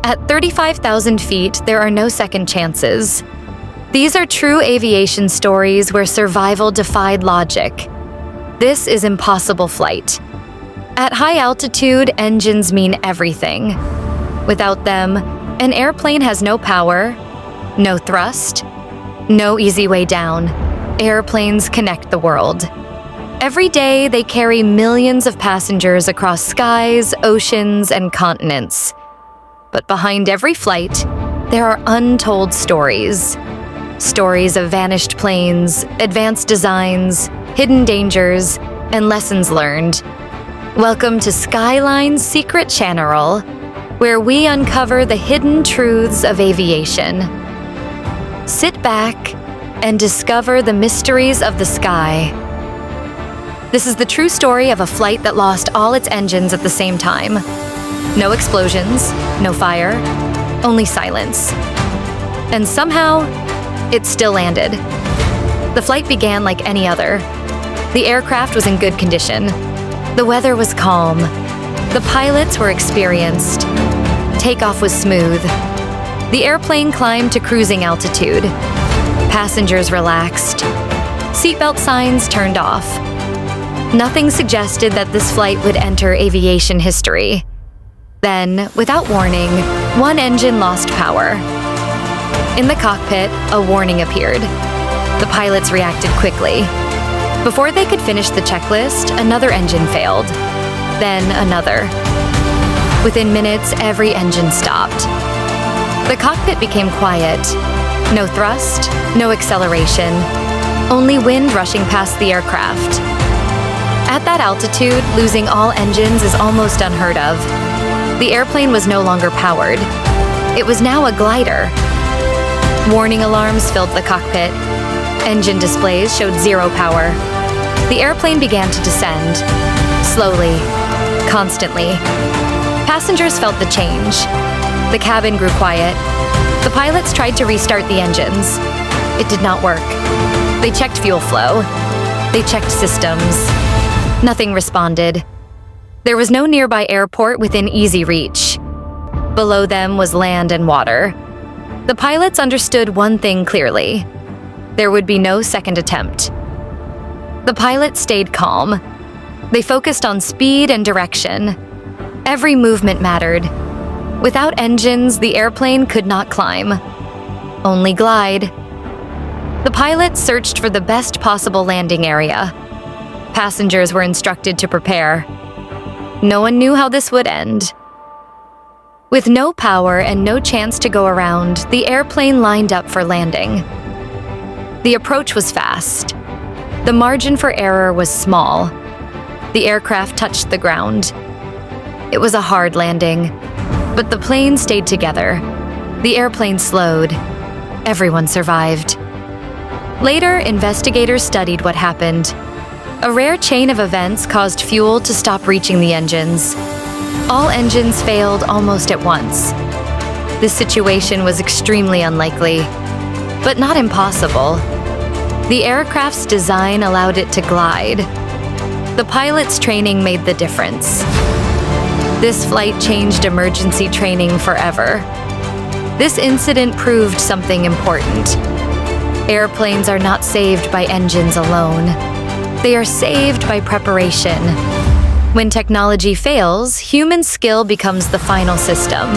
At 35,000 feet, there are no second chances. These are true aviation stories where survival defied logic. This is impossible flight. At high altitude, engines mean everything. Without them, an airplane has no power, no thrust, no easy way down. Airplanes connect the world. Every day, they carry millions of passengers across skies, oceans, and continents. But behind every flight, there are untold stories. Stories of vanished planes, advanced designs, hidden dangers, and lessons learned. Welcome to Skyline's Secret Channel, where we uncover the hidden truths of aviation. Sit back and discover the mysteries of the sky. This is the true story of a flight that lost all its engines at the same time. No explosions, no fire, only silence. And somehow, it still landed. The flight began like any other. The aircraft was in good condition. The weather was calm. The pilots were experienced. Takeoff was smooth. The airplane climbed to cruising altitude. Passengers relaxed. Seatbelt signs turned off. Nothing suggested that this flight would enter aviation history. Then, without warning, one engine lost power. In the cockpit, a warning appeared. The pilots reacted quickly. Before they could finish the checklist, another engine failed. Then another. Within minutes, every engine stopped. The cockpit became quiet. No thrust, no acceleration. Only wind rushing past the aircraft. At that altitude, losing all engines is almost unheard of. The airplane was no longer powered. It was now a glider. Warning alarms filled the cockpit. Engine displays showed zero power. The airplane began to descend. Slowly, constantly. Passengers felt the change. The cabin grew quiet. The pilots tried to restart the engines. It did not work. They checked fuel flow. They checked systems. Nothing responded. There was no nearby airport within easy reach. Below them was land and water. The pilots understood one thing clearly. There would be no second attempt. The pilots stayed calm. They focused on speed and direction. Every movement mattered. Without engines, the airplane could not climb. Only glide. The pilots searched for the best possible landing area. Passengers were instructed to prepare. No one knew how this would end. With no power and no chance to go around, the airplane lined up for landing. The approach was fast. The margin for error was small. The aircraft touched the ground. It was a hard landing, but the plane stayed together. The airplane slowed. Everyone survived. Later, investigators studied what happened. A rare chain of events caused fuel to stop reaching the engines. All engines failed almost at once. This situation was extremely unlikely, but not impossible. The aircraft's design allowed it to glide. The pilot's training made the difference. This flight changed emergency training forever. This incident proved something important. Airplanes are not saved by engines alone. They are saved by preparation. When technology fails, human skill becomes the final system.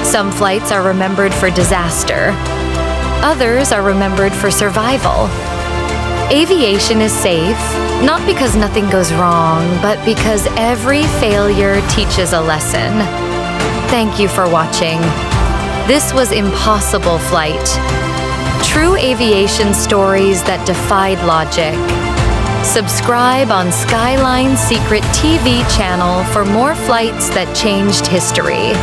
Some flights are remembered for disaster. Others are remembered for survival. Aviation is safe, not because nothing goes wrong, but because every failure teaches a lesson. Thank you for watching. This was Impossible Flight. True aviation stories that defied logic. Subscribe on Skyline's Secret TV channel for more flights that changed history.